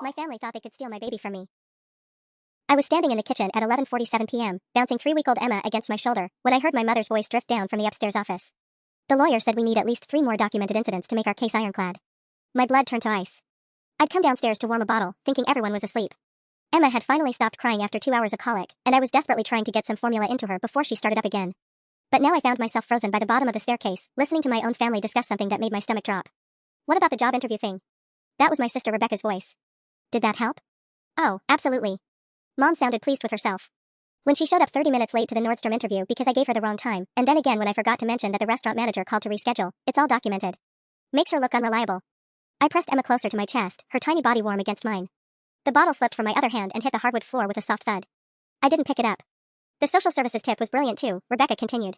My family thought they could steal my baby from me. I was standing in the kitchen at 11:47 p.m., bouncing 3-week-old Emma against my shoulder, when I heard my mother's voice drift down from the upstairs office. The lawyer said we need at least 3 more documented incidents to make our case ironclad. My blood turned to ice. I'd come downstairs to warm a bottle, thinking everyone was asleep. Emma had finally stopped crying after 2 hours of colic, and I was desperately trying to get some formula into her before she started up again. But now I found myself frozen by the bottom of the staircase, listening to my own family discuss something that made my stomach drop. What about the job interview thing? That was my sister Rebecca's voice. Did that help? Oh, absolutely. Mom sounded pleased with herself. When she showed up 30 minutes late to the Nordstrom interview because I gave her the wrong time, and then again when I forgot to mention that the restaurant manager called to reschedule, it's all documented. Makes her look unreliable. I pressed Emma closer to my chest, her tiny body warm against mine. The bottle slipped from my other hand and hit the hardwood floor with a soft thud. I didn't pick it up. The social services tip was brilliant too, Rebecca continued.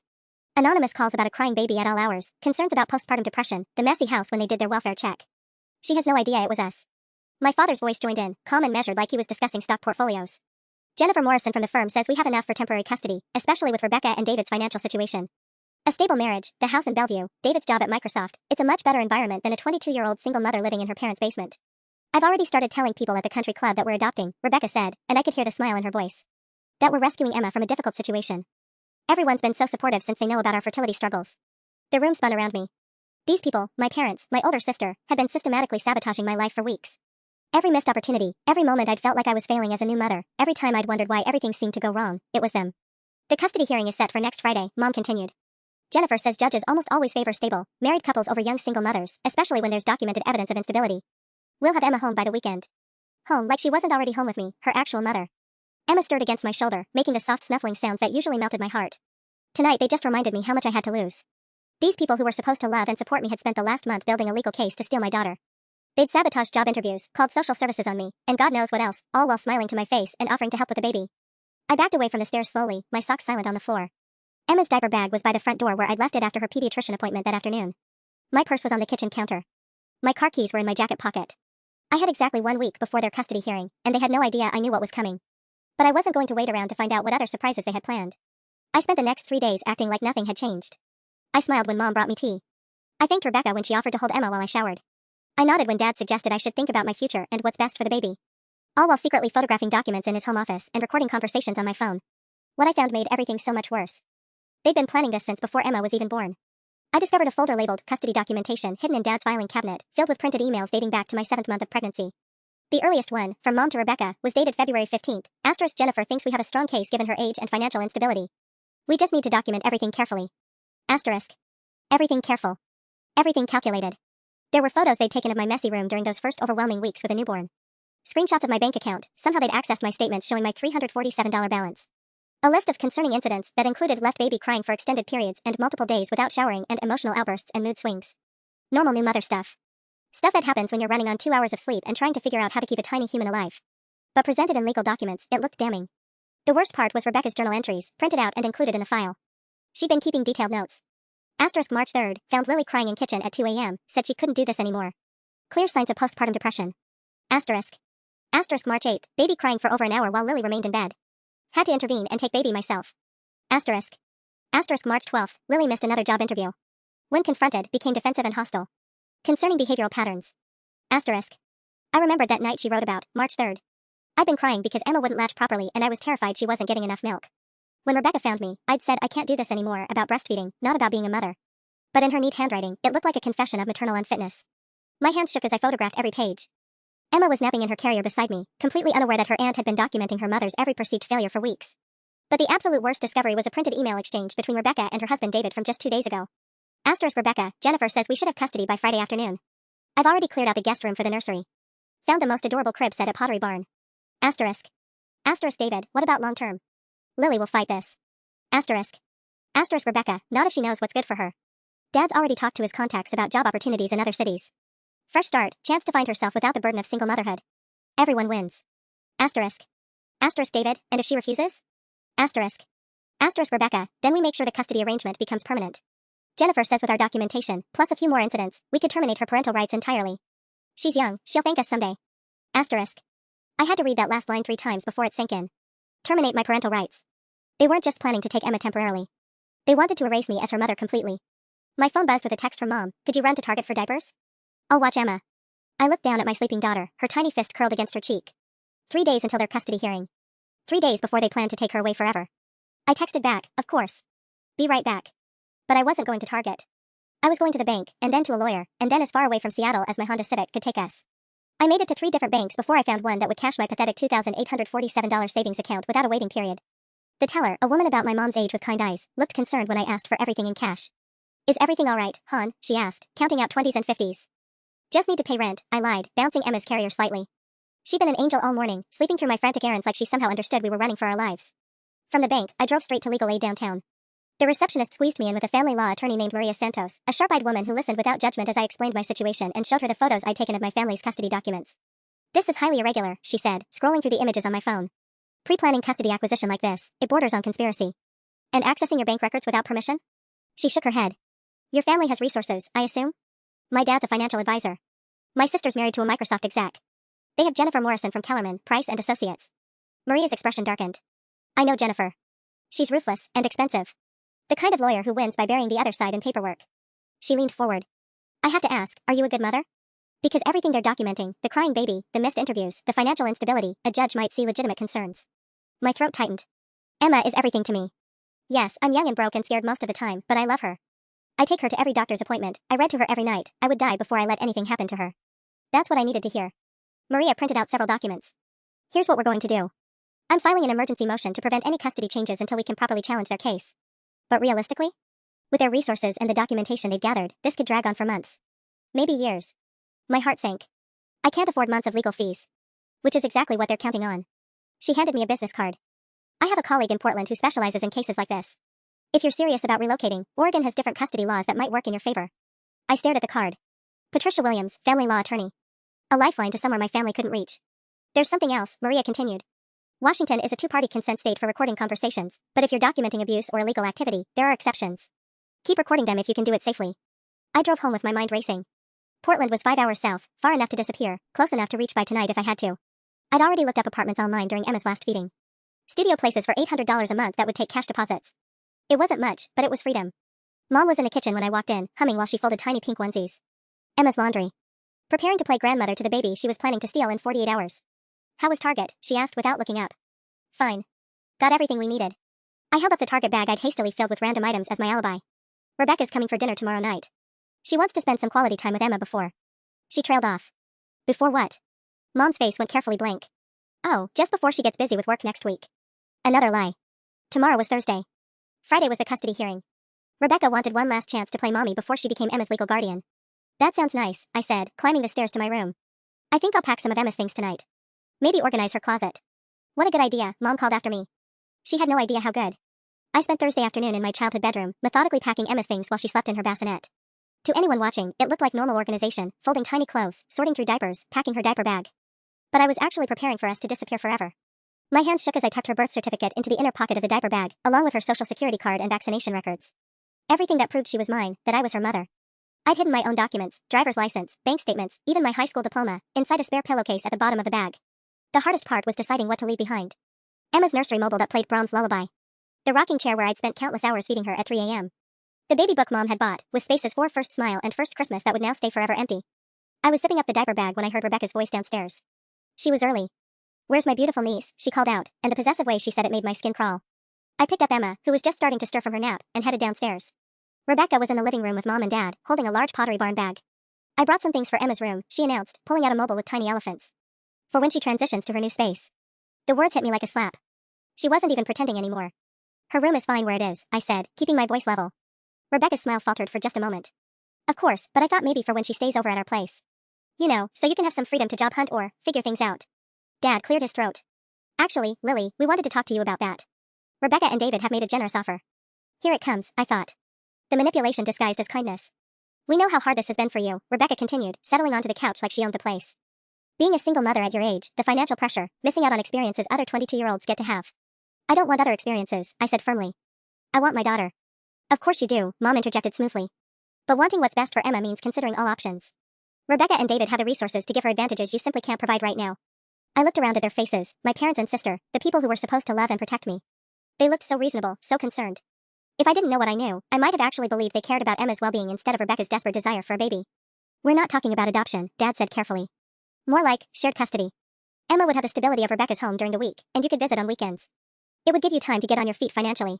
Anonymous calls about a crying baby at all hours, concerns about postpartum depression, the messy house when they did their welfare check. She has no idea it was us. My father's voice joined in, calm and measured like he was discussing stock portfolios. Jennifer Morrison from the firm says we have enough for temporary custody, especially with Rebecca and David's financial situation. A stable marriage, the house in Bellevue, David's job at Microsoft, it's a much better environment than a 22-year-old single mother living in her parents' basement. I've already started telling people at the country club that we're adopting, Rebecca said, and I could hear the smile in her voice. That we're rescuing Emma from a difficult situation. Everyone's been so supportive since they know about our fertility struggles. The room spun around me. These people, my parents, my older sister, had been systematically sabotaging my life for weeks. Every missed opportunity, every moment I'd felt like I was failing as a new mother, every time I'd wondered why everything seemed to go wrong, it was them. The custody hearing is set for next Friday, Mom continued. Jennifer says judges almost always favor stable, married couples over young single mothers, especially when there's documented evidence of instability. We'll have Emma home by the weekend. Home like she wasn't already home with me, her actual mother. Emma stirred against my shoulder, making the soft snuffling sounds that usually melted my heart. Tonight they just reminded me how much I had to lose. These people who were supposed to love and support me had spent the last month building a legal case to steal my daughter. They'd sabotaged job interviews, called social services on me, and God knows what else, all while smiling to my face and offering to help with the baby. I backed away from the stairs slowly, my socks silent on the floor. Emma's diaper bag was by the front door where I'd left it after her pediatrician appointment that afternoon. My purse was on the kitchen counter. My car keys were in my jacket pocket. I had exactly 1 week before their custody hearing, and they had no idea I knew what was coming. But I wasn't going to wait around to find out what other surprises they had planned. I spent the next 3 days acting like nothing had changed. I smiled when Mom brought me tea. I thanked Rebecca when she offered to hold Emma while I showered. I nodded when Dad suggested I should think about my future and what's best for the baby. All while secretly photographing documents in his home office and recording conversations on my phone. What I found made everything so much worse. They'd been planning this since before Emma was even born. I discovered a folder labeled Custody Documentation hidden in Dad's filing cabinet, filled with printed emails dating back to my 7th month of pregnancy. The earliest one, from Mom to Rebecca, was dated February 15th. * Jennifer thinks we have a strong case given her age and financial instability. We just need to document everything carefully. *. Everything careful. Everything calculated. There were photos they'd taken of my messy room during those first overwhelming weeks with a newborn. Screenshots of my bank account, somehow they'd accessed my statements showing my $347 balance. A list of concerning incidents that included left baby crying for extended periods and multiple days without showering and emotional outbursts and mood swings. Normal new mother stuff. Stuff that happens when you're running on 2 hours of sleep and trying to figure out how to keep a tiny human alive. But presented in legal documents, it looked damning. The worst part was Rebecca's journal entries, printed out and included in the file. She'd been keeping detailed notes. March 3rd, found Lily crying in kitchen at 2 a.m., said she couldn't do this anymore. Clear signs of postpartum depression. March 8th, baby crying for over an hour while Lily remained in bed. Had to intervene and take baby myself. March 12th, Lily missed another job interview. When confronted, became defensive and hostile. Concerning behavioral patterns. I remembered that night she wrote about, March 3rd. I'd been crying because Emma wouldn't latch properly and I was terrified she wasn't getting enough milk. When Rebecca found me, I'd said I can't do this anymore about breastfeeding, not about being a mother. But in her neat handwriting, it looked like a confession of maternal unfitness. My hands shook as I photographed every page. Emma was napping in her carrier beside me, completely unaware that her aunt had been documenting her mother's every perceived failure for weeks. But the absolute worst discovery was a printed email exchange between Rebecca and her husband David from just 2 days ago. Rebecca, Jennifer says we should have custody by Friday afternoon. I've already cleared out the guest room for the nursery. Found the most adorable crib set at Pottery Barn. David, what about long term? Lily will fight this. Rebecca, not if she knows what's good for her. Dad's already talked to his contacts about job opportunities in other cities. Fresh start, chance to find herself without the burden of single motherhood. Everyone wins. David, and if she refuses? Rebecca, then we make sure the custody arrangement becomes permanent. Jennifer says with our documentation, plus a few more incidents, we could terminate her parental rights entirely. She's young, she'll thank us someday. I had to read that last line 3 times before it sank in. Terminate my parental rights. They weren't just planning to take Emma temporarily. They wanted to erase me as her mother completely. My phone buzzed with a text from Mom. Could you run to Target for diapers? I'll watch Emma. I looked down at my sleeping daughter, her tiny fist curled against her cheek. 3 days until their custody hearing. 3 days before they planned to take her away forever. I texted back, of course. Be right back. But I wasn't going to Target. I was going to the bank, and then to a lawyer, and then as far away from Seattle as my Honda Civic could take us. I made it to 3 different banks before I found one that would cash my pathetic $2,847 savings account without a waiting period. The teller, a woman about my mom's age with kind eyes, looked concerned when I asked for everything in cash. Is everything all right, hon? She asked, counting out 20s and 50s. Just need to pay rent, I lied, bouncing Emma's carrier slightly. She'd been an angel all morning, sleeping through my frantic errands like she somehow understood we were running for our lives. From the bank, I drove straight to legal aid downtown. The receptionist squeezed me in with a family law attorney named Maria Santos, a sharp-eyed woman who listened without judgment as I explained my situation and showed her the photos I'd taken of my family's custody documents. This is highly irregular, she said, scrolling through the images on my phone. Pre-planning custody acquisition like this, it borders on conspiracy. And accessing your bank records without permission? She shook her head. Your family has resources, I assume? My dad's a financial advisor. My sister's married to a Microsoft exec. They have Jennifer Morrison from Kellerman, Price and Associates. Maria's expression darkened. I know Jennifer. She's ruthless and expensive. The kind of lawyer who wins by burying the other side in paperwork. She leaned forward. I have to ask, are you a good mother? Because everything they're documenting, the crying baby, the missed interviews, the financial instability, a judge might see legitimate concerns. My throat tightened. Emma is everything to me. Yes, I'm young and broke and scared most of the time, but I love her. I take her to every doctor's appointment, I read to her every night, I would die before I let anything happen to her. That's what I needed to hear. Maria printed out several documents. Here's what we're going to do. I'm filing an emergency motion to prevent any custody changes until we can properly challenge their case. But realistically? With their resources and the documentation they've gathered, this could drag on for months. Maybe years. My heart sank. I can't afford months of legal fees. Which is exactly what they're counting on. She handed me a business card. I have a colleague in Portland who specializes in cases like this. If you're serious about relocating, Oregon has different custody laws that might work in your favor. I stared at the card. Patricia Williams, family law attorney. A lifeline to somewhere my family couldn't reach. There's something else, Maria continued. Washington is a two-party consent state for recording conversations, but if you're documenting abuse or illegal activity, there are exceptions. Keep recording them if you can do it safely. I drove home with my mind racing. Portland was 5 hours south, far enough to disappear, close enough to reach by tonight if I had to. I'd already looked up apartments online during Emma's last feeding. Studio places for $800 a month that would take cash deposits. It wasn't much, but it was freedom. Mom was in the kitchen when I walked in, humming while she folded tiny pink onesies. Emma's laundry. Preparing to play grandmother to the baby she was planning to steal in 48 hours. How was Target? She asked without looking up. Fine. Got everything we needed. I held up the Target bag I'd hastily filled with random items as my alibi. Rebecca's coming for dinner tomorrow night. She wants to spend some quality time with Emma before. She trailed off. Before what? Mom's face went carefully blank. Oh, just before she gets busy with work next week. Another lie. Tomorrow was Thursday. Friday was the custody hearing. Rebecca wanted one last chance to play mommy before she became Emma's legal guardian. That sounds nice, I said, climbing the stairs to my room. I think I'll pack some of Emma's things tonight. Maybe organize her closet. What a good idea, Mom called after me. She had no idea how good. I spent Thursday afternoon in my childhood bedroom, methodically packing Emma's things while she slept in her bassinet. To anyone watching, it looked like normal organization, folding tiny clothes, sorting through diapers, packing her diaper bag. But I was actually preparing for us to disappear forever. My hands shook as I tucked her birth certificate into the inner pocket of the diaper bag, along with her social security card and vaccination records. Everything that proved she was mine, that I was her mother. I'd hidden my own documents, driver's license, bank statements, even my high school diploma, inside a spare pillowcase at the bottom of the bag. The hardest part was deciding what to leave behind. Emma's nursery mobile that played Brahms' Lullaby. The rocking chair where I'd spent countless hours feeding her at 3 a.m. The baby book Mom had bought, with spaces for First Smile and First Christmas that would now stay forever empty. I was zipping up the diaper bag when I heard Rebecca's voice downstairs. She was early. Where's my beautiful niece? She called out, and the possessive way she said it made my skin crawl. I picked up Emma, who was just starting to stir from her nap, and headed downstairs. Rebecca was in the living room with Mom and Dad, holding a large Pottery Barn bag. I brought some things for Emma's room, she announced, pulling out a mobile with tiny elephants. For when she transitions to her new space. The words hit me like a slap. She wasn't even pretending anymore. Her room is fine where it is, I said, keeping my voice level. Rebecca's smile faltered for just a moment. Of course, but I thought maybe for when she stays over at our place. You know, so you can have some freedom to job hunt or figure things out. Dad cleared his throat. Actually, Lily, we wanted to talk to you about that. Rebecca and David have made a generous offer. Here it comes, I thought. The manipulation disguised as kindness. We know how hard this has been for you, Rebecca continued, settling onto the couch like she owned the place. Being a single mother at your age, the financial pressure, missing out on experiences other 22-year-olds get to have. I don't want other experiences, I said firmly. I want my daughter. Of course you do, Mom interjected smoothly. But wanting what's best for Emma means considering all options. Rebecca and David have the resources to give her advantages you simply can't provide right now. I looked around at their faces, my parents and sister, the people who were supposed to love and protect me. They looked so reasonable, so concerned. If I didn't know what I knew, I might have actually believed they cared about Emma's well-being instead of Rebecca's desperate desire for a baby. We're not talking about adoption, Dad said carefully. More like shared custody. Emma would have the stability of Rebecca's home during the week, and you could visit on weekends. It would give you time to get on your feet financially.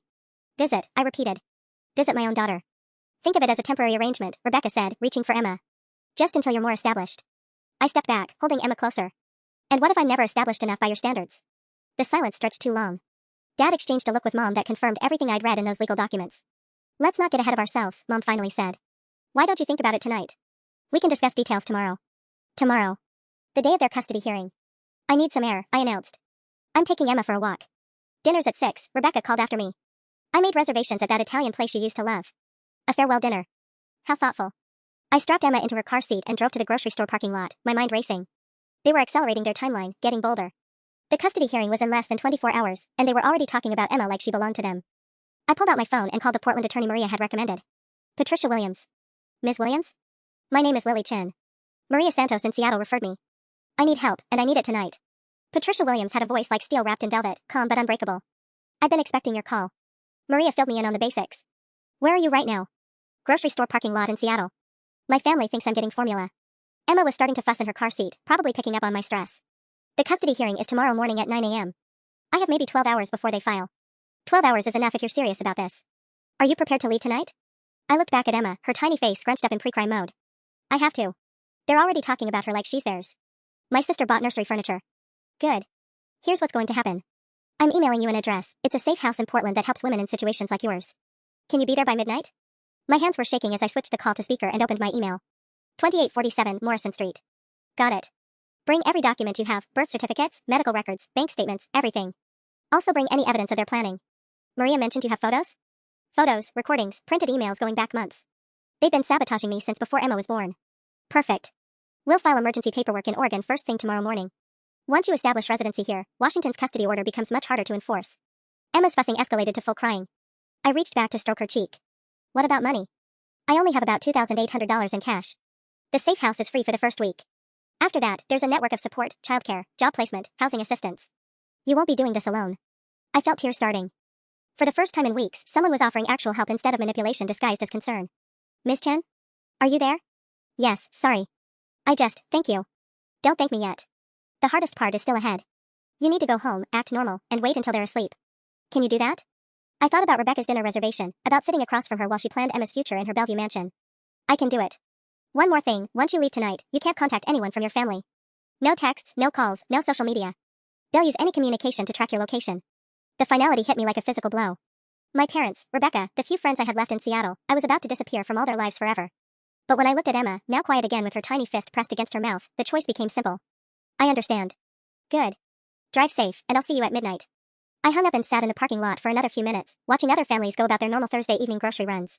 Visit, I repeated. Visit my own daughter. Think of it as a temporary arrangement, Rebecca said, reaching for Emma. Just until you're more established. I stepped back, holding Emma closer. And what if I'm never established enough by your standards? The silence stretched too long. Dad exchanged a look with Mom that confirmed everything I'd read in those legal documents. Let's not get ahead of ourselves, Mom finally said. Why don't you think about it tonight? We can discuss details tomorrow. Tomorrow. The day of their custody hearing. I need some air, I announced. I'm taking Emma for a walk. Dinner's at 6, Rebecca called after me. I made reservations at that Italian place you used to love. A farewell dinner. How thoughtful. I strapped Emma into her car seat and drove to the grocery store parking lot, my mind racing. They were accelerating their timeline, getting bolder. The custody hearing was in less than 24 hours, and they were already talking about Emma like she belonged to them. I pulled out my phone and called the Portland attorney Maria had recommended. Patricia Williams. Ms. Williams? My name is Lily Chin. Maria Santos in Seattle referred me. I need help, and I need it tonight. Patricia Williams had a voice like steel wrapped in velvet, calm but unbreakable. I've been expecting your call. Maria filled me in on the basics. Where are you right now? Grocery store parking lot in Seattle. My family thinks I'm getting formula. Emma was starting to fuss in her car seat, probably picking up on my stress. The custody hearing is tomorrow morning at 9 a.m. I have maybe 12 hours before they file. 12 hours is enough if you're serious about this. Are you prepared to leave tonight? I looked back at Emma, her tiny face scrunched up in pre-crime mode. I have to. They're already talking about her like she's theirs. My sister bought nursery furniture. Good. Here's what's going to happen. I'm emailing you an address. It's a safe house in Portland that helps women in situations like yours. Can you be there by midnight? My hands were shaking as I switched the call to speaker and opened my email. 2847 Morrison Street. Got it. Bring every document you have, birth certificates, medical records, bank statements, everything. Also bring any evidence of their planning. Maria mentioned you have photos? Photos, recordings, printed emails going back months. They've been sabotaging me since before Emma was born. Perfect. We'll file emergency paperwork in Oregon first thing tomorrow morning. Once you establish residency here, Washington's custody order becomes much harder to enforce. Emma's fussing escalated to full crying. I reached back to stroke her cheek. What about money? I only have about $2,800 in cash. The safe house is free for the first week. After that, there's a network of support, childcare, job placement, housing assistance. You won't be doing this alone. I felt tears starting. For the first time in weeks, someone was offering actual help instead of manipulation disguised as concern. Ms. Chen? Are you there? Yes, sorry. Thank you. Don't thank me yet. The hardest part is still ahead. You need to go home, act normal, and wait until they're asleep. Can you do that? I thought about Rebecca's dinner reservation, about sitting across from her while she planned Emma's future in her Bellevue mansion. I can do it. One more thing, once you leave tonight, you can't contact anyone from your family. No texts, no calls, no social media. They'll use any communication to track your location. The finality hit me like a physical blow. My parents, Rebecca, the few friends I had left in Seattle, I was about to disappear from all their lives forever. But when I looked at Emma, now quiet again with her tiny fist pressed against her mouth, the choice became simple. I understand. Good. Drive safe, and I'll see you at midnight. I hung up and sat in the parking lot for another few minutes, watching other families go about their normal Thursday evening grocery runs.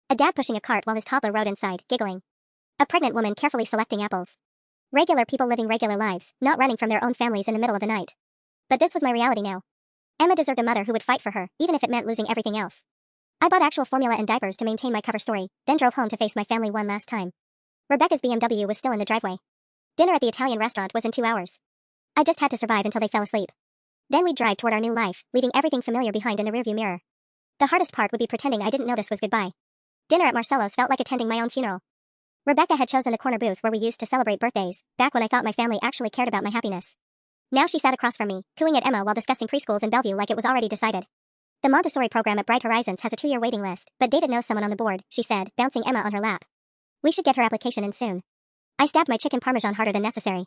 A dad pushing a cart while his toddler rode inside, giggling. A pregnant woman carefully selecting apples. Regular people living regular lives, not running from their own families in the middle of the night. But this was my reality now. Emma deserved a mother who would fight for her, even if it meant losing everything else. I bought actual formula and diapers to maintain my cover story, then drove home to face my family one last time. Rebecca's BMW was still in the driveway. Dinner at the Italian restaurant was in 2 hours. I just had to survive until they fell asleep. Then we'd drive toward our new life, leaving everything familiar behind in the rearview mirror. The hardest part would be pretending I didn't know this was goodbye. Dinner at Marcello's felt like attending my own funeral. Rebecca had chosen the corner booth where we used to celebrate birthdays, back when I thought my family actually cared about my happiness. Now she sat across from me, cooing at Emma while discussing preschools in Bellevue like it was already decided. The Montessori program at Bright Horizons has a 2-year waiting list, but David knows someone on the board, she said, bouncing Emma on her lap. We should get her application in soon. I stabbed my chicken parmesan harder than necessary.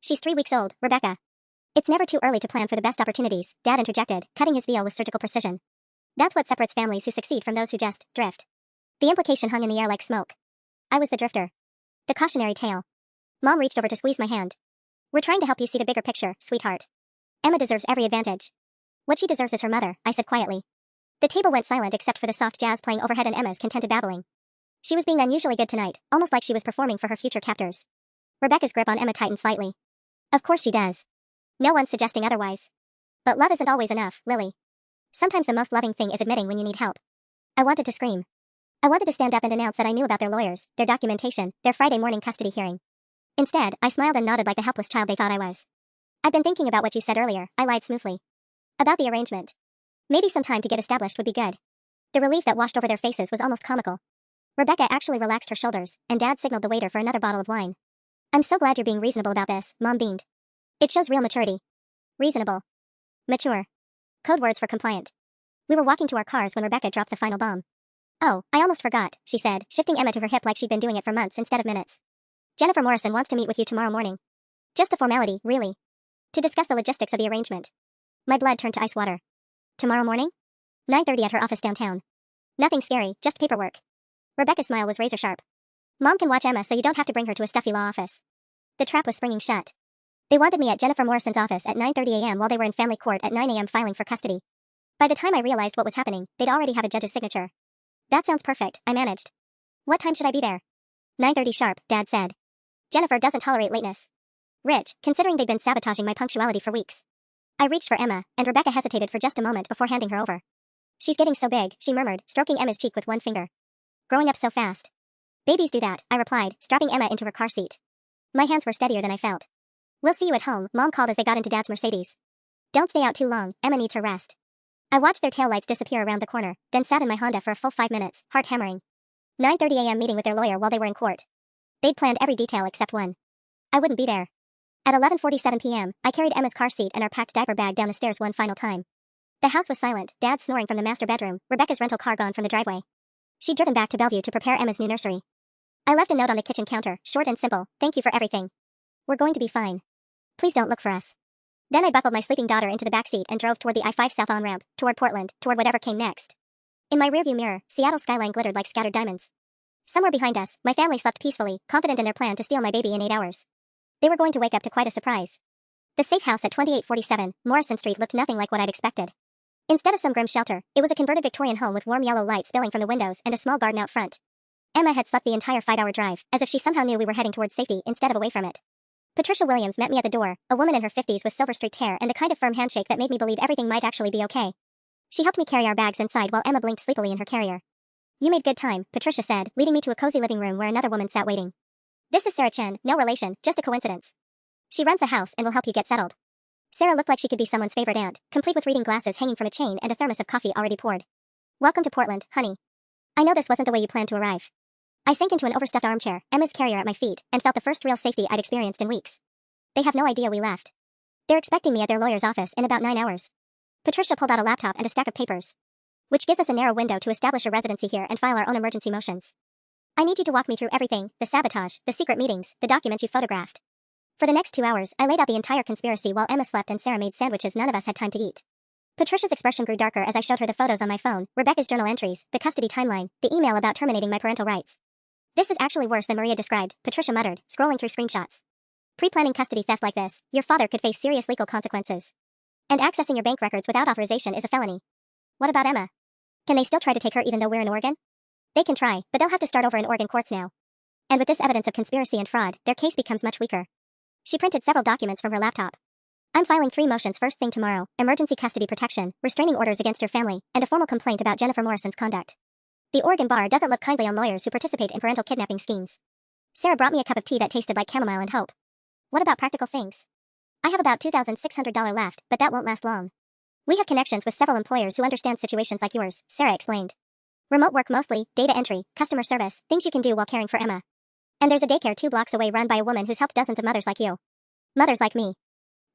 She's 3 weeks old, Rebecca. It's never too early to plan for the best opportunities, Dad interjected, cutting his veal with surgical precision. That's what separates families who succeed from those who just drift. The implication hung in the air like smoke. I was the drifter. The cautionary tale. Mom reached over to squeeze my hand. We're trying to help you see the bigger picture, sweetheart. Emma deserves every advantage. What she deserves is her mother, I said quietly. The table went silent except for the soft jazz playing overhead and Emma's contented babbling. She was being unusually good tonight, almost like she was performing for her future captors. Rebecca's grip on Emma tightened slightly. Of course she does. No one's suggesting otherwise. But love isn't always enough, Lily. Sometimes the most loving thing is admitting when you need help. I wanted to scream. I wanted to stand up and announce that I knew about their lawyers, their documentation, their Friday morning custody hearing. Instead, I smiled and nodded like the helpless child they thought I was. I've been thinking about what you said earlier, I lied smoothly. About the arrangement. Maybe some time to get established would be good. The relief that washed over their faces was almost comical. Rebecca actually relaxed her shoulders, and Dad signaled the waiter for another bottle of wine. I'm so glad you're being reasonable about this, Mom beamed. It shows real maturity. Reasonable. Mature. Code words for compliant. We were walking to our cars when Rebecca dropped the final bomb. Oh, I almost forgot, she said, shifting Emma to her hip like she'd been doing it for months instead of minutes. Jennifer Morrison wants to meet with you tomorrow morning. Just a formality, really. To discuss the logistics of the arrangement. My blood turned to ice water. Tomorrow morning? 9:30 at her office downtown. Nothing scary, just paperwork. Rebecca's smile was razor sharp. Mom can watch Emma so you don't have to bring her to a stuffy law office. The trap was springing shut. They wanted me at Jennifer Morrison's office at 9:30 a.m. while they were in family court at 9 a.m. filing for custody. By the time I realized what was happening, they'd already have a judge's signature. That sounds perfect, I managed. What time should I be there? 9:30 sharp, Dad said. Jennifer doesn't tolerate lateness. Rich, considering they'd been sabotaging my punctuality for weeks. I reached for Emma, and Rebecca hesitated for just a moment before handing her over. She's getting so big, she murmured, stroking Emma's cheek with one finger. Growing up so fast. Babies do that, I replied, strapping Emma into her car seat. My hands were steadier than I felt. We'll see you at home, Mom called as they got into Dad's Mercedes. Don't stay out too long, Emma needs her rest. I watched their taillights disappear around the corner, then sat in my Honda for a full 5 minutes, heart hammering. 9:30 a.m. meeting with their lawyer while they were in court. They'd planned every detail except one. I wouldn't be there. At 11:47 p.m., I carried Emma's car seat and our packed diaper bag down the stairs one final time. The house was silent, Dad snoring from the master bedroom, Rebecca's rental car gone from the driveway. She'd driven back to Bellevue to prepare Emma's new nursery. I left a note on the kitchen counter, short and simple, thank you for everything. We're going to be fine. Please don't look for us. Then I buckled my sleeping daughter into the backseat and drove toward the I-5 south on-ramp, toward Portland, toward whatever came next. In my rearview mirror, Seattle's skyline glittered like scattered diamonds. Somewhere behind us, my family slept peacefully, confident in their plan to steal my baby in 8 hours. They were going to wake up to quite a surprise. The safe house at 2847 Morrison Street looked nothing like what I'd expected. Instead of some grim shelter, it was a converted Victorian home with warm yellow light spilling from the windows and a small garden out front. Emma had slept the entire 5-hour drive, as if she somehow knew we were heading towards safety instead of away from it. Patricia Williams met me at the door, a woman in her 50s with silver-streaked hair and the kind of firm handshake that made me believe everything might actually be okay. She helped me carry our bags inside while Emma blinked sleepily in her carrier. You made good time, Patricia said, leading me to a cozy living room where another woman sat waiting. This is Sarah Chen, no relation, just a coincidence. She runs the house and will help you get settled. Sarah looked like she could be someone's favorite aunt, complete with reading glasses hanging from a chain and a thermos of coffee already poured. Welcome to Portland, honey. I know this wasn't the way you planned to arrive. I sank into an overstuffed armchair, Emma's carrier at my feet, and felt the first real safety I'd experienced in weeks. They have no idea we left. They're expecting me at their lawyer's office in about 9 hours. Patricia pulled out a laptop and a stack of papers. Which gives us a narrow window to establish a residency here and file our own emergency motions. I need you to walk me through everything, the sabotage, the secret meetings, the documents you photographed. For the next 2 hours, I laid out the entire conspiracy while Emma slept and Sarah made sandwiches none of us had time to eat. Patricia's expression grew darker as I showed her the photos on my phone, Rebecca's journal entries, the custody timeline, the email about terminating my parental rights. This is actually worse than Maria described, Patricia muttered, scrolling through screenshots. Pre-planning custody theft like this, your father could face serious legal consequences. And accessing your bank records without authorization is a felony. What about Emma? Can they still try to take her even though we're in Oregon? They can try, but they'll have to start over in Oregon courts now. And with this evidence of conspiracy and fraud, their case becomes much weaker. She printed several documents from her laptop. I'm filing 3 motions first thing tomorrow, emergency custody protection, restraining orders against your family, and a formal complaint about Jennifer Morrison's conduct. The Oregon bar doesn't look kindly on lawyers who participate in parental kidnapping schemes. Sarah brought me a cup of tea that tasted like chamomile and hope. What about practical things? I have about $2,600 left, but that won't last long. We have connections with several employers who understand situations like yours, Sarah explained. Remote work mostly, data entry, customer service, things you can do while caring for Emma. And there's a daycare 2 blocks away run by a woman who's helped dozens of mothers like you. Mothers like me.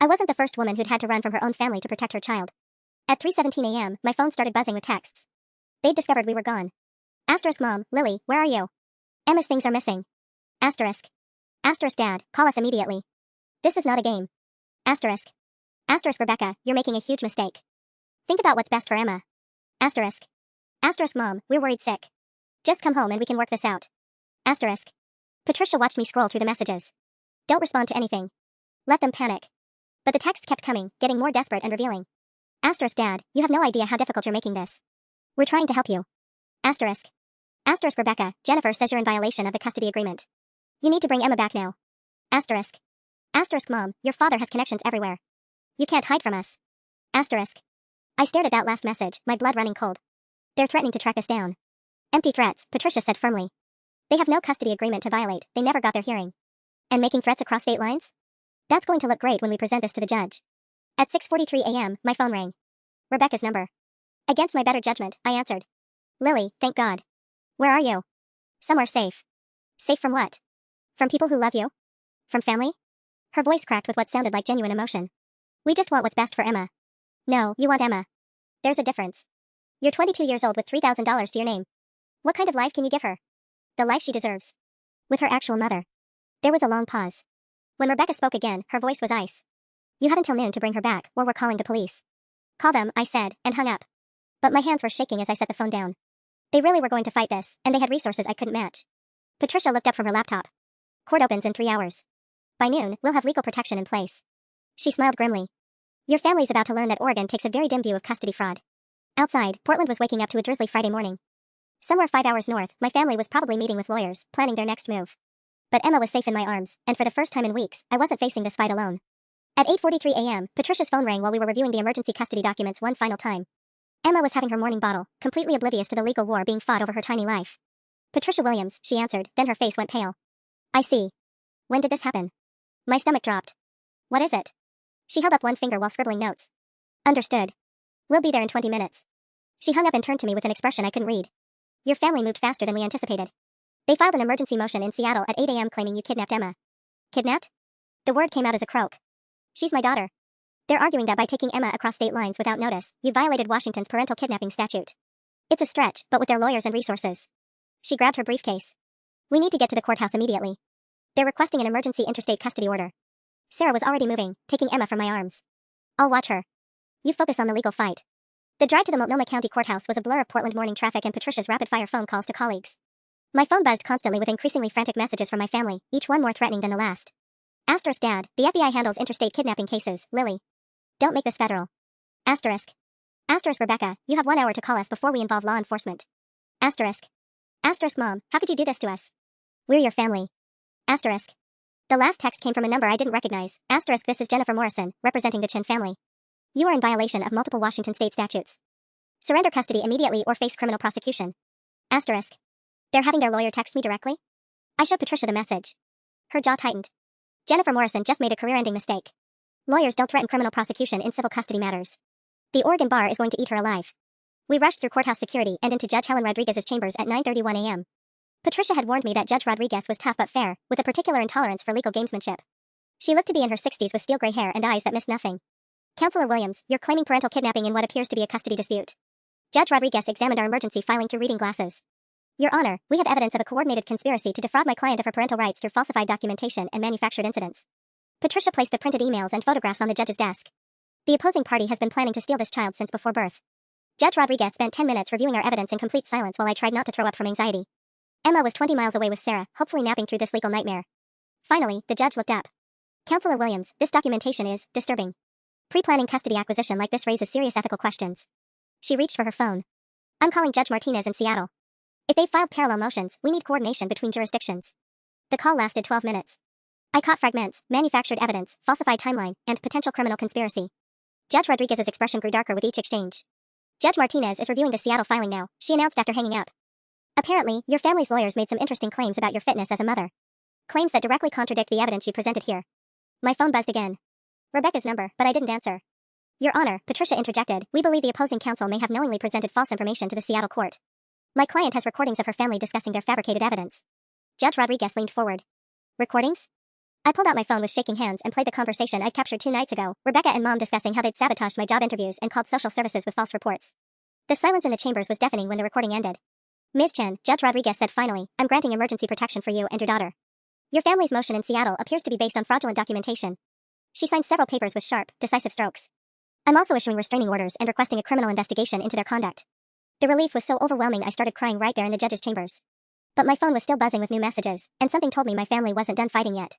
I wasn't the first woman who'd had to run from her own family to protect her child. At 3:17 a.m., my phone started buzzing with texts. They'd discovered we were gone. Asterisk mom, Lily, where are you? Emma's things are missing. Asterisk. Asterisk dad, call us immediately. This is not a game. Asterisk. Asterisk Rebecca, you're making a huge mistake. Think about what's best for Emma. Asterisk. Asterisk mom, we're worried sick. Just come home and we can work this out. Asterisk. Patricia watched me scroll through the messages. Don't respond to anything. Let them panic. But the texts kept coming, getting more desperate and revealing. Asterisk dad, you have no idea how difficult you're making this. We're trying to help you. Asterisk. Asterisk Rebecca, Jennifer says you're in violation of the custody agreement. You need to bring Emma back now. Asterisk. Asterisk mom, your father has connections everywhere. You can't hide from us. Asterisk. I stared at that last message, my blood running cold. They're threatening to track us down. Empty threats, Patricia said firmly. They have no custody agreement to violate, they never got their hearing. And making threats across state lines? That's going to look great when we present this to the judge. At 6:43 a.m., my phone rang. Rebecca's number. Against my better judgment, I answered. Lily, thank God. Where are you? Somewhere safe. Safe from what? From people who love you? From family? Her voice cracked with what sounded like genuine emotion. We just want what's best for Emma. No, you want Emma. There's a difference. You're 22 years old with $3,000 to your name. What kind of life can you give her? The life she deserves. With her actual mother. There was a long pause. When Rebecca spoke again, her voice was ice. You had until noon to bring her back, or we're calling the police. Call them, I said, and hung up. But my hands were shaking as I set the phone down. They really were going to fight this, and they had resources I couldn't match. Patricia looked up from her laptop. Court opens in 3 hours. By noon, we'll have legal protection in place. She smiled grimly. Your family's about to learn that Oregon takes a very dim view of custody fraud. Outside, Portland was waking up to a drizzly Friday morning. Somewhere 5 hours north, my family was probably meeting with lawyers, planning their next move. But Emma was safe in my arms, and for the first time in weeks, I wasn't facing this fight alone. At 8:43 a.m., Patricia's phone rang while we were reviewing the emergency custody documents one final time. Emma was having her morning bottle, completely oblivious to the legal war being fought over her tiny life. Patricia Williams, she answered, then her face went pale. I see. When did this happen? My stomach dropped. What is it? She held up one finger while scribbling notes. Understood. We'll be there in 20 minutes. She hung up and turned to me with an expression I couldn't read. Your family moved faster than we anticipated. They filed an emergency motion in Seattle at 8 a.m. claiming you kidnapped Emma. Kidnapped? The word came out as a croak. She's my daughter. They're arguing that by taking Emma across state lines without notice, you violated Washington's parental kidnapping statute. It's a stretch, but with their lawyers and resources. She grabbed her briefcase. We need to get to the courthouse immediately. They're requesting an emergency interstate custody order. Sarah was already moving, taking Emma from my arms. I'll watch her. You focus on the legal fight. The drive to the Multnomah County Courthouse was a blur of Portland morning traffic and Patricia's rapid-fire phone calls to colleagues. My phone buzzed constantly with increasingly frantic messages from my family, each one more threatening than the last. Asterisk Dad, the FBI handles interstate kidnapping cases, Lily. Don't make this federal. Asterisk. Asterisk Rebecca, you have 1 hour to call us before we involve law enforcement. Asterisk. Asterisk Mom, how could you do this to us? We're your family. Asterisk. The last text came from a number I didn't recognize. Asterisk This is Jennifer Morrison, representing the Chin family. You are in violation of multiple Washington state statutes. Surrender custody immediately or face criminal prosecution. Asterisk. They're having their lawyer text me directly? I showed Patricia the message. Her jaw tightened. Jennifer Morrison just made a career-ending mistake. Lawyers don't threaten criminal prosecution in civil custody matters. The Oregon bar is going to eat her alive. We rushed through courthouse security and into Judge Helen Rodriguez's chambers at 9:31 a.m. Patricia had warned me that Judge Rodriguez was tough but fair, with a particular intolerance for legal gamesmanship. She looked to be in her 60s with steel gray hair and eyes that missed nothing. Counselor Williams, you're claiming parental kidnapping in what appears to be a custody dispute. Judge Rodriguez examined our emergency filing through reading glasses. Your Honor, we have evidence of a coordinated conspiracy to defraud my client of her parental rights through falsified documentation and manufactured incidents. Patricia placed the printed emails and photographs on the judge's desk. The opposing party has been planning to steal this child since before birth. Judge Rodriguez spent 10 minutes reviewing our evidence in complete silence while I tried not to throw up from anxiety. Emma was 20 miles away with Sarah, hopefully napping through this legal nightmare. Finally, the judge looked up. Counselor Williams, this documentation is disturbing. Pre-planning custody acquisition like this raises serious ethical questions. She reached for her phone. I'm calling Judge Martinez in Seattle. If they've filed parallel motions, we need coordination between jurisdictions. The call lasted 12 minutes. I caught fragments, manufactured evidence, falsified timeline, and potential criminal conspiracy. Judge Rodriguez's expression grew darker with each exchange. Judge Martinez is reviewing the Seattle filing now, she announced after hanging up. Apparently, your family's lawyers made some interesting claims about your fitness as a mother. Claims that directly contradict the evidence you presented here. My phone buzzed again. Rebecca's number, but I didn't answer. Your Honor, Patricia interjected, we believe the opposing counsel may have knowingly presented false information to the Seattle court. My client has recordings of her family discussing their fabricated evidence. Judge Rodriguez leaned forward. Recordings? I pulled out my phone with shaking hands and played the conversation I'd captured 2 nights ago, Rebecca and Mom discussing how they'd sabotaged my job interviews and called social services with false reports. The silence in the chambers was deafening when the recording ended. Ms. Chen, Judge Rodriguez said finally, I'm granting emergency protection for you and your daughter. Your family's motion in Seattle appears to be based on fraudulent documentation. She signed several papers with sharp, decisive strokes. I'm also issuing restraining orders and requesting a criminal investigation into their conduct. The relief was so overwhelming I started crying right there in the judge's chambers. But my phone was still buzzing with new messages, and something told me my family wasn't done fighting yet.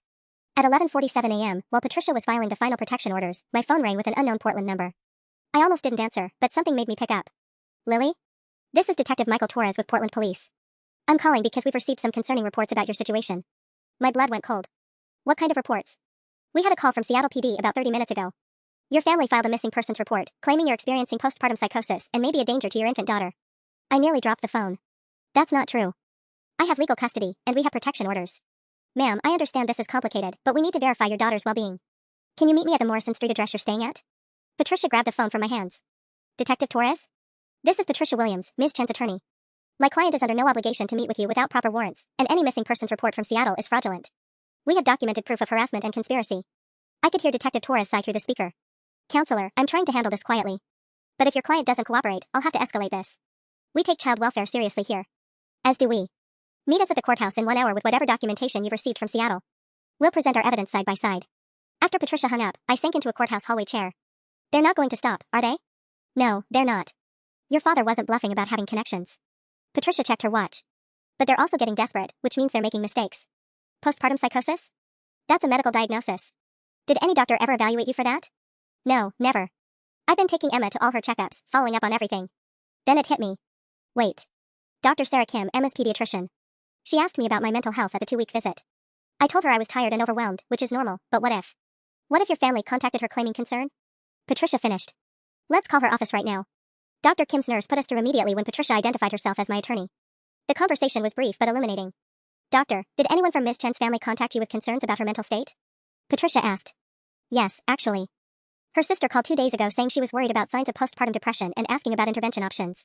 At 11:47 a.m., while Patricia was filing the final protection orders, my phone rang with an unknown Portland number. I almost didn't answer, but something made me pick up. Lily? This is Detective Michael Torres with Portland Police. I'm calling because we've received some concerning reports about your situation. My blood went cold. What kind of reports? We had a call from Seattle PD about 30 minutes ago. Your family filed a missing persons report, claiming you're experiencing postpartum psychosis and may be a danger to your infant daughter. I nearly dropped the phone. That's not true. I have legal custody, and we have protection orders. Ma'am, I understand this is complicated, but we need to verify your daughter's well-being. Can you meet me at the Morrison Street address you're staying at? Patricia grabbed the phone from my hands. Detective Torres? This is Patricia Williams, Ms. Chen's attorney. My client is under no obligation to meet with you without proper warrants, and any missing persons report from Seattle is fraudulent. We have documented proof of harassment and conspiracy. I could hear Detective Torres sigh through the speaker. Counselor, I'm trying to handle this quietly. But if your client doesn't cooperate, I'll have to escalate this. We take child welfare seriously here. As do we. Meet us at the courthouse in 1 hour with whatever documentation you've received from Seattle. We'll present our evidence side by side. After Patricia hung up, I sank into a courthouse hallway chair. They're not going to stop, are they? No, they're not. Your father wasn't bluffing about having connections. Patricia checked her watch. But they're also getting desperate, which means they're making mistakes. Postpartum psychosis? That's a medical diagnosis. Did any doctor ever evaluate you for that? No, never. I've been taking Emma to all her checkups, following up on everything. Then it hit me. Wait. Dr. Sarah Kim, Emma's pediatrician. She asked me about my mental health at the 2-week visit. I told her I was tired and overwhelmed, which is normal, but what if? What if your family contacted her claiming concern? Patricia finished. Let's call her office right now. Dr. Kim's nurse put us through immediately when Patricia identified herself as my attorney. The conversation was brief but illuminating. Doctor, did anyone from Ms. Chen's family contact you with concerns about her mental state? Patricia asked. Yes, actually. Her sister called 2 days ago saying she was worried about signs of postpartum depression and asking about intervention options.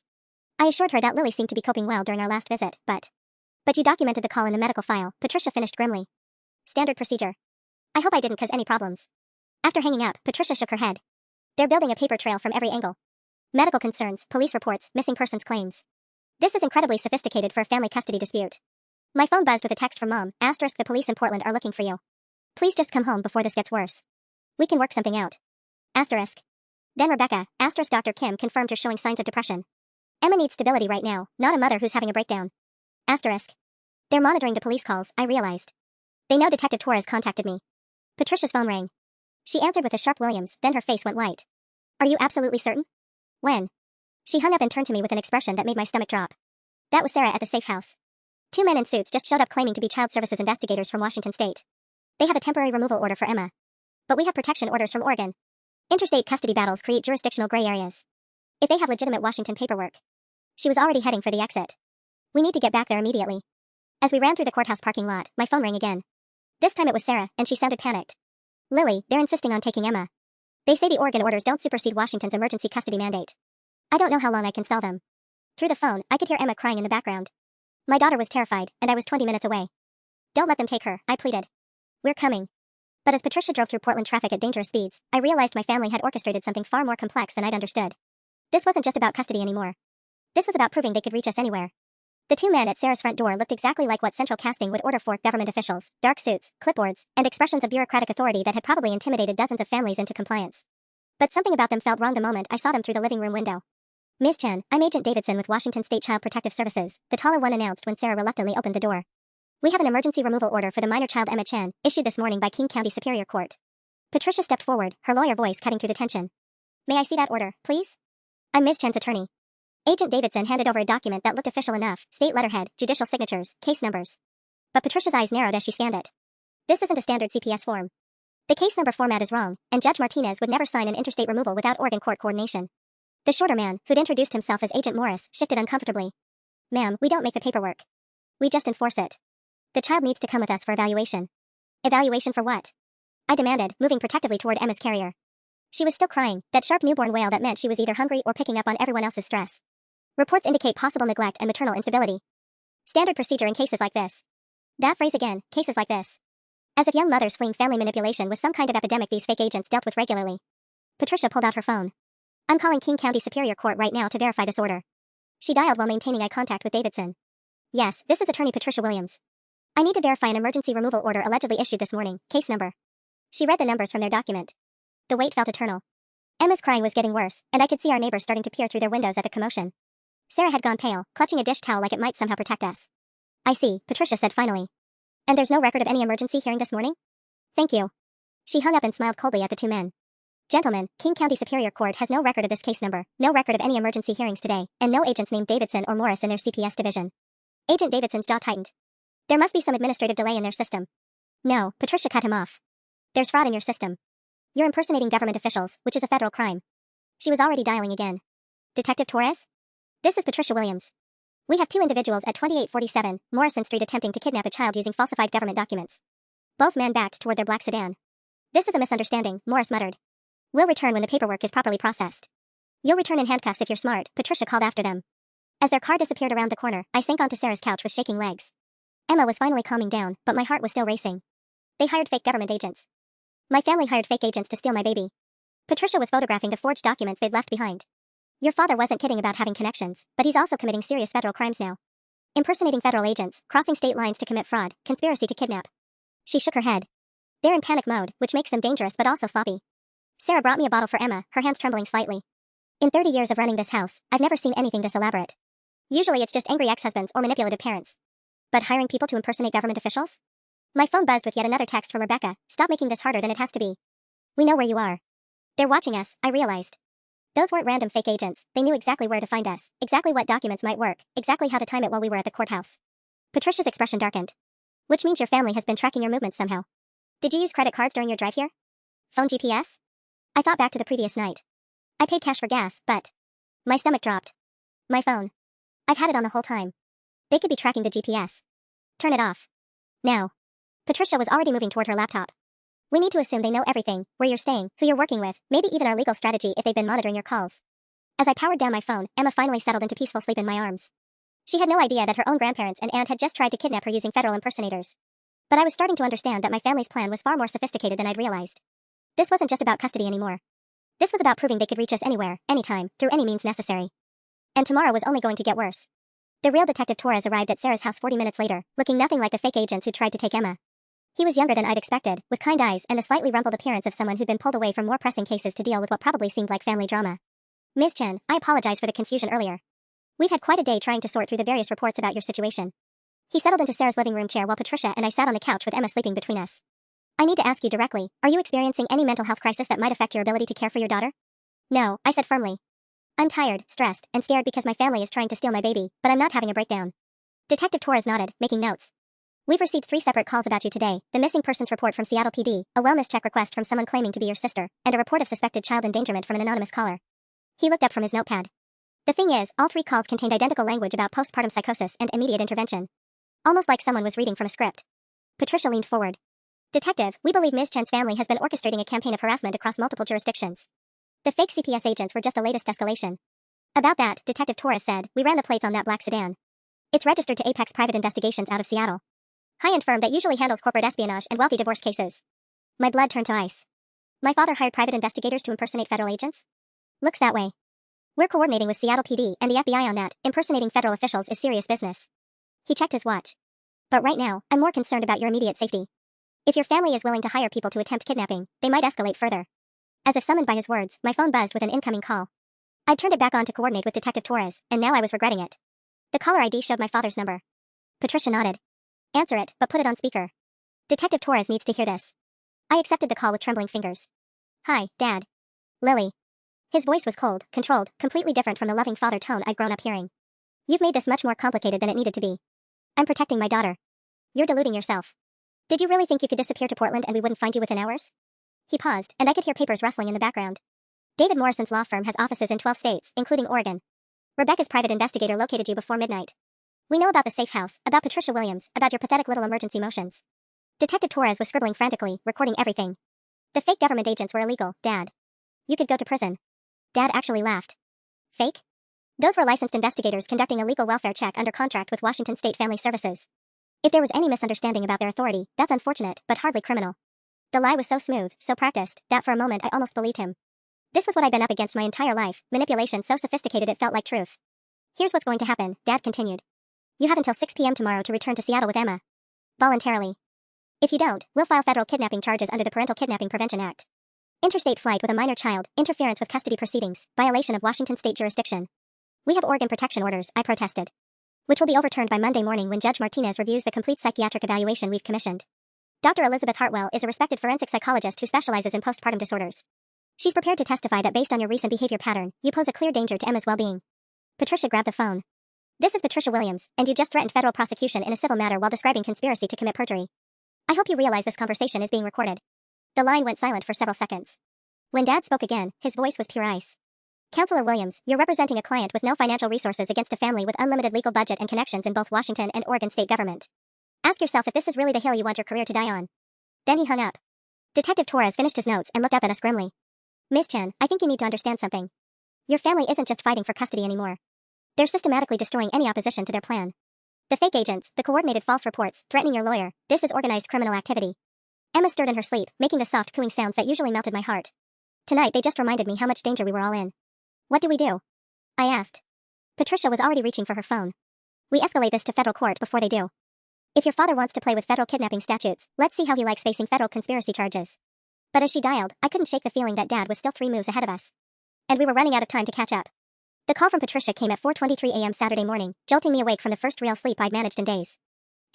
I assured her that Lily seemed to be coping well during our last visit, but you documented the call in the medical file, Patricia finished grimly. Standard procedure. I hope I didn't cause any problems. After hanging up, Patricia shook her head. They're building a paper trail from every angle. Medical concerns, police reports, missing persons claims. This is incredibly sophisticated for a family custody dispute. My phone buzzed with a text from Mom, *, the police in Portland are looking for you. Please just come home before this gets worse. We can work something out. *. Then Rebecca, *, Dr. Kim confirmed you're showing signs of depression. Emma needs stability right now, not a mother who's having a breakdown. *. They're monitoring the police calls, I realized. They know Detective Torres contacted me. Patricia's phone rang. She answered with a sharp Williams, then her face went white. Are you absolutely certain? When? She hung up and turned to me with an expression that made my stomach drop. That was Sarah at the safe house. 2 men in suits just showed up claiming to be child services investigators from Washington State. They have a temporary removal order for Emma. But we have protection orders from Oregon. Interstate custody battles create jurisdictional gray areas. If they have legitimate Washington paperwork. She was already heading for the exit. We need to get back there immediately. As we ran through the courthouse parking lot, my phone rang again. This time it was Sarah, and she sounded panicked. Lily, they're insisting on taking Emma. They say the Oregon orders don't supersede Washington's emergency custody mandate. I don't know how long I can stall them. Through the phone, I could hear Emma crying in the background. My daughter was terrified, and I was 20 minutes away. Don't let them take her, I pleaded. We're coming. But as Patricia drove through Portland traffic at dangerous speeds, I realized my family had orchestrated something far more complex than I'd understood. This wasn't just about custody anymore. This was about proving they could reach us anywhere. The 2 men at Sarah's front door looked exactly like what central casting would order for government officials, dark suits, clipboards, and expressions of bureaucratic authority that had probably intimidated dozens of families into compliance. But something about them felt wrong the moment I saw them through the living room window. Ms. Chen, I'm Agent Davidson with Washington State Child Protective Services, the taller one announced when Sarah reluctantly opened the door. We have an emergency removal order for the minor child Emma Chen, issued this morning by King County Superior Court. Patricia stepped forward, her lawyer voice cutting through the tension. May I see that order, please? I'm Ms. Chen's attorney. Agent Davidson handed over a document that looked official enough, state letterhead, judicial signatures, case numbers. But Patricia's eyes narrowed as she scanned it. This isn't a standard CPS form. The case number format is wrong, and Judge Martinez would never sign an interstate removal without Oregon court coordination. The shorter man, who'd introduced himself as Agent Morris, shifted uncomfortably. Ma'am, we don't make the paperwork. We just enforce it. The child needs to come with us for evaluation. Evaluation for what? I demanded, moving protectively toward Emma's carrier. She was still crying, that sharp newborn wail that meant she was either hungry or picking up on everyone else's stress. Reports indicate possible neglect and maternal instability. Standard procedure in cases like this. That phrase again, cases like this. As if young mothers fleeing family manipulation was some kind of epidemic these fake agents dealt with regularly. Patricia pulled out her phone. I'm calling King County Superior Court right now to verify this order. She dialed while maintaining eye contact with Davidson. Yes, this is Attorney Patricia Williams. I need to verify an emergency removal order allegedly issued this morning, case number. She read the numbers from their document. The wait felt eternal. Emma's crying was getting worse, and I could see our neighbors starting to peer through their windows at the commotion. Sarah had gone pale, clutching a dish towel like it might somehow protect us. I see, Patricia said finally. And there's no record of any emergency hearing this morning? Thank you. She hung up and smiled coldly at the 2 men. Gentlemen, King County Superior Court has no record of this case number, no record of any emergency hearings today, and no agents named Davidson or Morris in their CPS division. Agent Davidson's jaw tightened. There must be some administrative delay in their system. No, Patricia cut him off. There's fraud in your system. You're impersonating government officials, which is a federal crime. She was already dialing again. Detective Torres? This is Patricia Williams. We have 2 individuals at 2847 Morrison Street attempting to kidnap a child using falsified government documents. Both men backed toward their black sedan. This is a misunderstanding, Morris muttered. We'll return when the paperwork is properly processed. You'll return in handcuffs if you're smart, Patricia called after them. As their car disappeared around the corner, I sank onto Sarah's couch with shaking legs. Emma was finally calming down, but my heart was still racing. They hired fake government agents. My family hired fake agents to steal my baby. Patricia was photographing the forged documents they'd left behind. Your father wasn't kidding about having connections, but he's also committing serious federal crimes now. Impersonating federal agents, crossing state lines to commit fraud, conspiracy to kidnap. She shook her head. They're in panic mode, which makes them dangerous but also sloppy. Sarah brought me a bottle for Emma, her hands trembling slightly. In 30 years of running this house, I've never seen anything this elaborate. Usually it's just angry ex-husbands or manipulative parents. But hiring people to impersonate government officials? My phone buzzed with yet another text from Rebecca. Stop making this harder than it has to be. We know where you are. They're watching us, I realized. Those weren't random fake agents, they knew exactly where to find us, exactly what documents might work, exactly how to time it while we were at the courthouse. Patricia's expression darkened. Which means your family has been tracking your movements somehow. Did you use credit cards during your drive here? Phone GPS? I thought back to the previous night. I paid cash for gas, but... My stomach dropped. My phone. I've had it on the whole time. They could be tracking the GPS. Turn it off. Now. Patricia was already moving toward her laptop. We need to assume they know everything, where you're staying, who you're working with, maybe even our legal strategy if they've been monitoring your calls. As I powered down my phone, Emma finally settled into peaceful sleep in my arms. She had no idea that her own grandparents and aunt had just tried to kidnap her using federal impersonators. But I was starting to understand that my family's plan was far more sophisticated than I'd realized. This wasn't just about custody anymore. This was about proving they could reach us anywhere, anytime, through any means necessary. And tomorrow was only going to get worse. The real Detective Torres arrived at Sarah's house 40 minutes later, looking nothing like the fake agents who tried to take Emma. He was younger than I'd expected, with kind eyes and the slightly rumpled appearance of someone who'd been pulled away from more pressing cases to deal with what probably seemed like family drama. Ms. Chen, I apologize for the confusion earlier. We've had quite a day trying to sort through the various reports about your situation. He settled into Sarah's living room chair while Patricia and I sat on the couch with Emma sleeping between us. I need to ask you directly, are you experiencing any mental health crisis that might affect your ability to care for your daughter? No, I said firmly. I'm tired, stressed, and scared because my family is trying to steal my baby, but I'm not having a breakdown. Detective Torres nodded, making notes. We've received 3 separate calls about you today, the missing persons report from Seattle PD, a wellness check request from someone claiming to be your sister, and a report of suspected child endangerment from an anonymous caller. He looked up from his notepad. The thing is, all 3 calls contained identical language about postpartum psychosis and immediate intervention. Almost like someone was reading from a script. Patricia leaned forward. Detective, we believe Ms. Chen's family has been orchestrating a campaign of harassment across multiple jurisdictions. The fake CPS agents were just the latest escalation. About that, Detective Torres said, we ran the plates on that black sedan. It's registered to Apex Private Investigations out of Seattle. High-end firm that usually handles corporate espionage and wealthy divorce cases. My blood turned to ice. My father hired private investigators to impersonate federal agents? Looks that way. We're coordinating with Seattle PD and the FBI on that. Impersonating federal officials is serious business. He checked his watch. But right now, I'm more concerned about your immediate safety. If your family is willing to hire people to attempt kidnapping, they might escalate further. As if summoned by his words, my phone buzzed with an incoming call. I turned it back on to coordinate with Detective Torres, and now I was regretting it. The caller ID showed my father's number. Patricia nodded. Answer it, but put it on speaker. Detective Torres needs to hear this. I accepted the call with trembling fingers. Hi, Dad. Lily. His voice was cold, controlled, completely different from the loving father tone I'd grown up hearing. You've made this much more complicated than it needed to be. I'm protecting my daughter. You're deluding yourself. Did you really think you could disappear to Portland and we wouldn't find you within hours? He paused, and I could hear papers rustling in the background. David Morrison's law firm has offices in 12 states, including Oregon. Rebecca's private investigator located you before midnight. We know about the safe house, about Patricia Williams, about your pathetic little emergency motions. Detective Torres was scribbling frantically, recording everything. The fake government agents were illegal, Dad. You could go to prison. Dad actually laughed. Fake? Those were licensed investigators conducting a legal welfare check under contract with Washington State Family Services. If there was any misunderstanding about their authority, that's unfortunate, but hardly criminal. The lie was so smooth, so practiced, that for a moment I almost believed him. This was what I'd been up against my entire life, manipulation so sophisticated it felt like truth. Here's what's going to happen, Dad continued. You have until 6 p.m. tomorrow to return to Seattle with Emma. Voluntarily. If you don't, we'll file federal kidnapping charges under the Parental Kidnapping Prevention Act. Interstate flight with a minor child, interference with custody proceedings, violation of Washington state jurisdiction. We have Oregon protection orders, I protested. Which will be overturned by Monday morning when Judge Martinez reviews the complete psychiatric evaluation we've commissioned. Dr. Elizabeth Hartwell is a respected forensic psychologist who specializes in postpartum disorders. She's prepared to testify that based on your recent behavior pattern, you pose a clear danger to Emma's well-being. Patricia grabbed the phone. This is Patricia Williams, and you just threatened federal prosecution in a civil matter while describing conspiracy to commit perjury. I hope you realize this conversation is being recorded. The line went silent for several seconds. When Dad spoke again, his voice was pure ice. Counselor Williams, you're representing a client with no financial resources against a family with unlimited legal budget and connections in both Washington and Oregon state government. Ask yourself if this is really the hill you want your career to die on. Then he hung up. Detective Torres finished his notes and looked up at us grimly. Ms. Chen, I think you need to understand something. Your family isn't just fighting for custody anymore. They're systematically destroying any opposition to their plan. The fake agents, the coordinated false reports, threatening your lawyer, this is organized criminal activity. Emma stirred in her sleep, making the soft cooing sounds that usually melted my heart. Tonight they just reminded me how much danger we were all in. What do we do? I asked. Patricia was already reaching for her phone. We escalate this to federal court before they do. If your father wants to play with federal kidnapping statutes, let's see how he likes facing federal conspiracy charges. But as she dialed, I couldn't shake the feeling that Dad was still 3 moves ahead of us. And we were running out of time to catch up. The call from Patricia came at 4:23 a.m. Saturday morning, jolting me awake from the first real sleep I'd managed in days.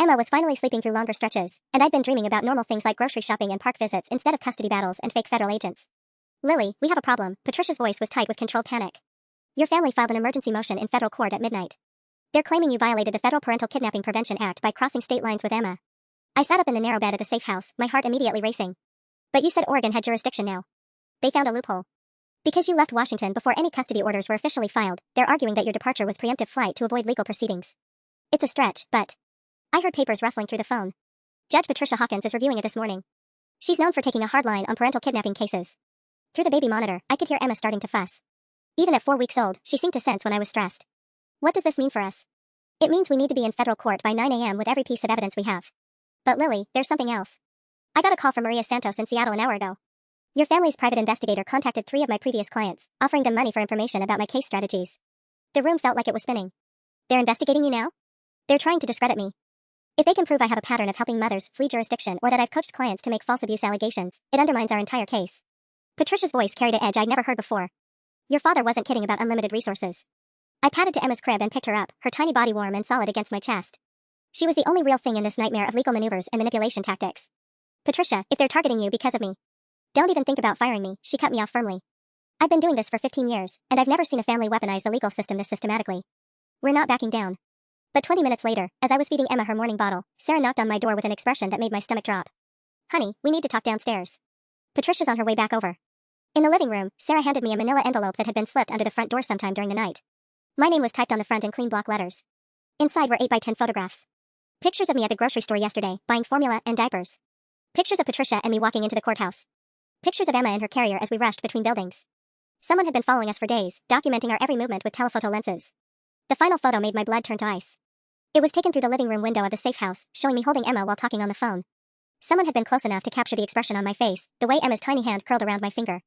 Emma was finally sleeping through longer stretches, and I'd been dreaming about normal things like grocery shopping and park visits instead of custody battles and fake federal agents. Lily, we have a problem. Patricia's voice was tight with controlled panic. Your family filed an emergency motion in federal court at midnight. They're claiming you violated the Federal Parental Kidnapping Prevention Act by crossing state lines with Emma. I sat up in the narrow bed at the safe house, my heart immediately racing. But you said Oregon had jurisdiction now. They found a loophole. Because you left Washington before any custody orders were officially filed, they're arguing that your departure was preemptive flight to avoid legal proceedings. It's a stretch, but... I heard papers rustling through the phone. Judge Patricia Hawkins is reviewing it this morning. She's known for taking a hard line on parental kidnapping cases. Through the baby monitor, I could hear Emma starting to fuss. Even at 4 weeks old, she seemed to sense when I was stressed. What does this mean for us? It means we need to be in federal court by 9 a.m. with every piece of evidence we have. But Lily, there's something else. I got a call from Maria Santos in Seattle an hour ago. Your family's private investigator contacted 3 of my previous clients, offering them money for information about my case strategies. The room felt like it was spinning. They're investigating you now? They're trying to discredit me. If they can prove I have a pattern of helping mothers flee jurisdiction or that I've coached clients to make false abuse allegations, it undermines our entire case. Patricia's voice carried an edge I'd never heard before. Your father wasn't kidding about unlimited resources. I padded to Emma's crib and picked her up, her tiny body warm and solid against my chest. She was the only real thing in this nightmare of legal maneuvers and manipulation tactics. Patricia, if they're targeting you because of me, don't even think about firing me, she cut me off firmly. I've been doing this for 15 years, and I've never seen a family weaponize the legal system this systematically. We're not backing down. But 20 minutes later, as I was feeding Emma her morning bottle, Sarah knocked on my door with an expression that made my stomach drop. Honey, we need to talk downstairs. Patricia's on her way back over. In the living room, Sarah handed me a manila envelope that had been slipped under the front door sometime during the night. My name was typed on the front in clean block letters. Inside were 8 by 10 photographs. Pictures of me at the grocery store yesterday, buying formula and diapers. Pictures of Patricia and me walking into the courthouse. Pictures of Emma in her carrier as we rushed between buildings. Someone had been following us for days, documenting our every movement with telephoto lenses. The final photo made my blood turn to ice. It was taken through the living room window of the safe house, showing me holding Emma while talking on the phone. Someone had been close enough to capture the expression on my face, the way Emma's tiny hand curled around my finger.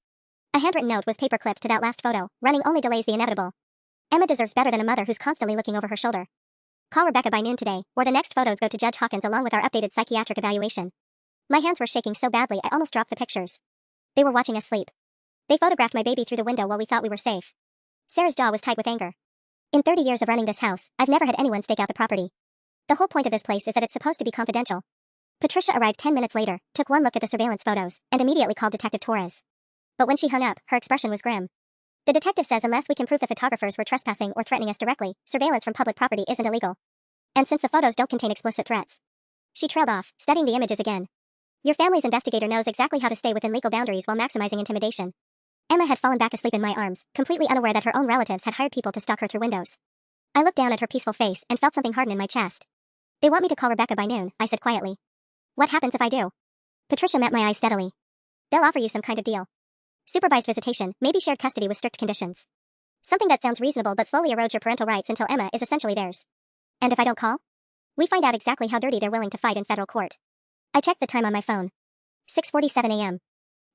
A handwritten note was paper-clipped to that last photo, running only delays the inevitable. Emma deserves better than a mother who's constantly looking over her shoulder. Call Rebecca by noon today, or the next photos go to Judge Hawkins along with our updated psychiatric evaluation. My hands were shaking so badly I almost dropped the pictures. They were watching us sleep. They photographed my baby through the window while we thought we were safe. Sarah's jaw was tight with anger. In 30 years of running this house, I've never had anyone stake out the property. The whole point of this place is that it's supposed to be confidential. Patricia arrived 10 minutes later, took one look at the surveillance photos, and immediately called Detective Torres. But when she hung up, her expression was grim. The detective says unless we can prove the photographers were trespassing or threatening us directly, surveillance from public property isn't illegal. And since the photos don't contain explicit threats. She trailed off, studying the images again. Your family's investigator knows exactly how to stay within legal boundaries while maximizing intimidation. Emma had fallen back asleep in my arms, completely unaware that her own relatives had hired people to stalk her through windows. I looked down at her peaceful face and felt something harden in my chest. They want me to call Rebecca by noon, I said quietly. What happens if I do? Patricia met my eyes steadily. They'll offer you some kind of deal. Supervised visitation, maybe shared custody with strict conditions. Something that sounds reasonable but slowly erodes your parental rights until Emma is essentially theirs. And if I don't call? We find out exactly how dirty they're willing to fight in federal court. I checked the time on my phone. 6:47 a.m.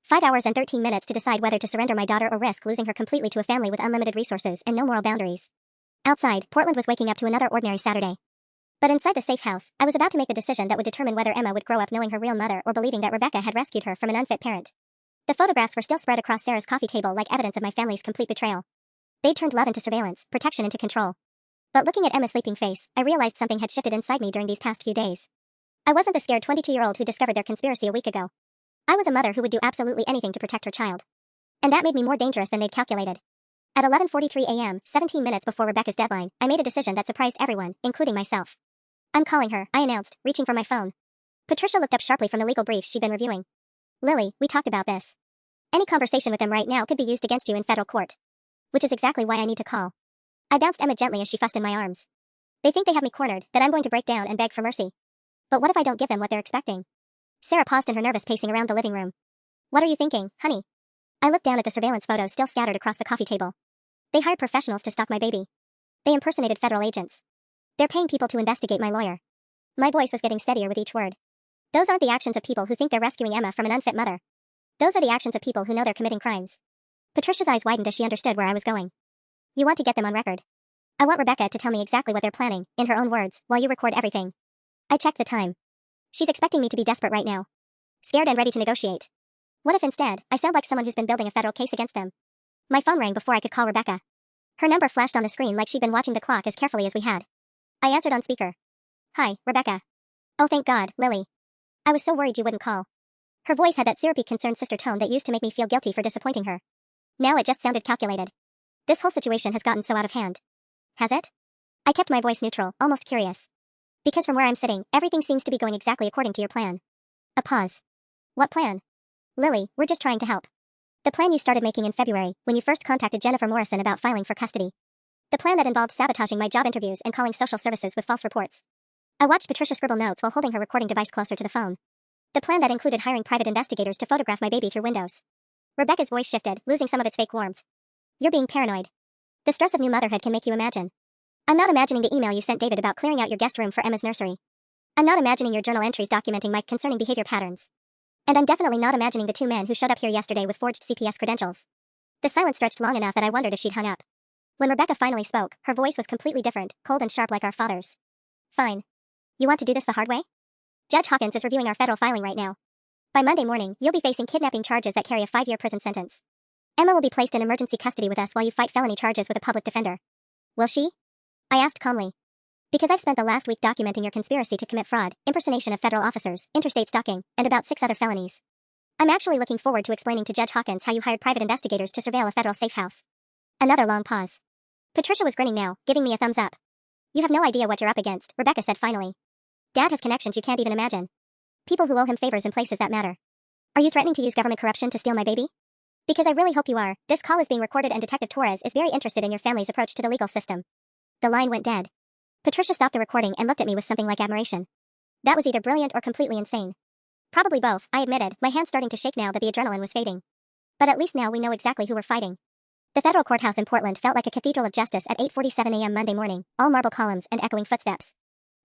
5 hours and 13 minutes to decide whether to surrender my daughter or risk losing her completely to a family with unlimited resources and no moral boundaries. Outside, Portland was waking up to another ordinary Saturday. But inside the safe house, I was about to make the decision that would determine whether Emma would grow up knowing her real mother or believing that Rebecca had rescued her from an unfit parent. The photographs were still spread across Sarah's coffee table like evidence of my family's complete betrayal. They'd turned love into surveillance, protection into control. But looking at Emma's sleeping face, I realized something had shifted inside me during these past few days. I wasn't the scared 22-year-old who discovered their conspiracy a week ago. I was a mother who would do absolutely anything to protect her child. And that made me more dangerous than they'd calculated. At 11:43 a.m., 17 minutes before Rebecca's deadline, I made a decision that surprised everyone, including myself. I'm calling her, I announced, reaching for my phone. Patricia looked up sharply from the legal briefs she'd been reviewing. Lily, we talked about this. Any conversation with them right now could be used against you in federal court. Which is exactly why I need to call. I bounced Emma gently as she fussed in my arms. They think they have me cornered, that I'm going to break down and beg for mercy. But what if I don't give them what they're expecting? Sarah paused in her nervous pacing around the living room. What are you thinking, honey? I looked down at the surveillance photos still scattered across the coffee table. They hired professionals to stalk my baby. They impersonated federal agents. They're paying people to investigate my lawyer. My voice was getting steadier with each word. Those aren't the actions of people who think they're rescuing Emma from an unfit mother. Those are the actions of people who know they're committing crimes. Patricia's eyes widened as she understood where I was going. You want to get them on record. I want Rebecca to tell me exactly what they're planning, in her own words, while you record everything. I checked the time. She's expecting me to be desperate right now. Scared and ready to negotiate. What if instead, I sound like someone who's been building a federal case against them? My phone rang before I could call Rebecca. Her number flashed on the screen like she'd been watching the clock as carefully as we had. I answered on speaker. Hi, Rebecca. Oh, thank God, Lily. I was so worried you wouldn't call. Her voice had that syrupy concerned sister tone that used to make me feel guilty for disappointing her. Now it just sounded calculated. This whole situation has gotten so out of hand. Has it? I kept my voice neutral, almost curious. Because from where I'm sitting, everything seems to be going exactly according to your plan. A pause. What plan? Lily, we're just trying to help. The plan you started making in February, when you first contacted Jennifer Morrison about filing for custody. The plan that involved sabotaging my job interviews and calling social services with false reports. I watched Patricia scribble notes while holding her recording device closer to the phone. The plan that included hiring private investigators to photograph my baby through windows. Rebecca's voice shifted, losing some of its fake warmth. You're being paranoid. The stress of new motherhood can make you imagine. I'm not imagining the email you sent David about clearing out your guest room for Emma's nursery. I'm not imagining your journal entries documenting my concerning behavior patterns. And I'm definitely not imagining the two men who showed up here yesterday with forged CPS credentials. The silence stretched long enough that I wondered if she'd hung up. When Rebecca finally spoke, her voice was completely different, cold and sharp like our father's. Fine. You want to do this the hard way? Judge Hawkins is reviewing our federal filing right now. By Monday morning, you'll be facing kidnapping charges that carry a 5-year prison sentence. Emma will be placed in emergency custody with us while you fight felony charges with a public defender. Will she? I asked calmly. Because I've spent the last week documenting your conspiracy to commit fraud, impersonation of federal officers, interstate stalking, and about 6 other felonies. I'm actually looking forward to explaining to Judge Hawkins how you hired private investigators to surveil a federal safe house. Another long pause. Patricia was grinning now, giving me a thumbs up. You have no idea what you're up against, Rebecca said finally. Dad has connections you can't even imagine. People who owe him favors in places that matter. Are you threatening to use government corruption to steal my baby? Because I really hope you are. This call is being recorded and Detective Torres is very interested in your family's approach to the legal system. The line went dead. Patricia stopped the recording and looked at me with something like admiration. That was either brilliant or completely insane. Probably both, I admitted, my hands starting to shake now that the adrenaline was fading. But at least now we know exactly who we're fighting. The federal courthouse in Portland felt like a cathedral of justice at 8:47 a.m. Monday morning, all marble columns and echoing footsteps.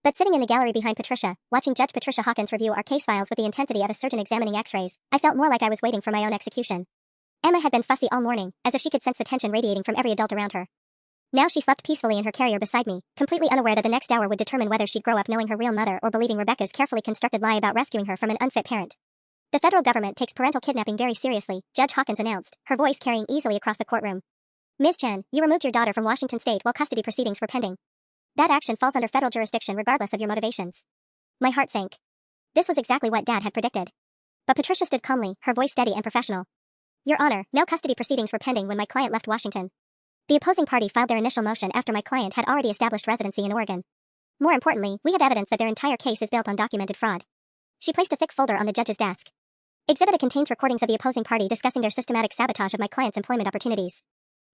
But sitting in the gallery behind Patricia, watching Judge Patricia Hawkins review our case files with the intensity of a surgeon examining x-rays, I felt more like I was waiting for my own execution. Emma had been fussy all morning, as if she could sense the tension radiating from every adult around her. Now she slept peacefully in her carrier beside me, completely unaware that the next hour would determine whether she'd grow up knowing her real mother or believing Rebecca's carefully constructed lie about rescuing her from an unfit parent. The federal government takes parental kidnapping very seriously, Judge Hawkins announced, her voice carrying easily across the courtroom. Ms. Chen, you removed your daughter from Washington State while custody proceedings were pending. That action falls under federal jurisdiction regardless of your motivations. My heart sank. This was exactly what Dad had predicted. But Patricia stood calmly, her voice steady and professional. Your Honor, no custody proceedings were pending when my client left Washington. The opposing party filed their initial motion after my client had already established residency in Oregon. More importantly, we have evidence that their entire case is built on documented fraud. She placed a thick folder on the judge's desk. Exhibit A contains recordings of the opposing party discussing their systematic sabotage of my client's employment opportunities.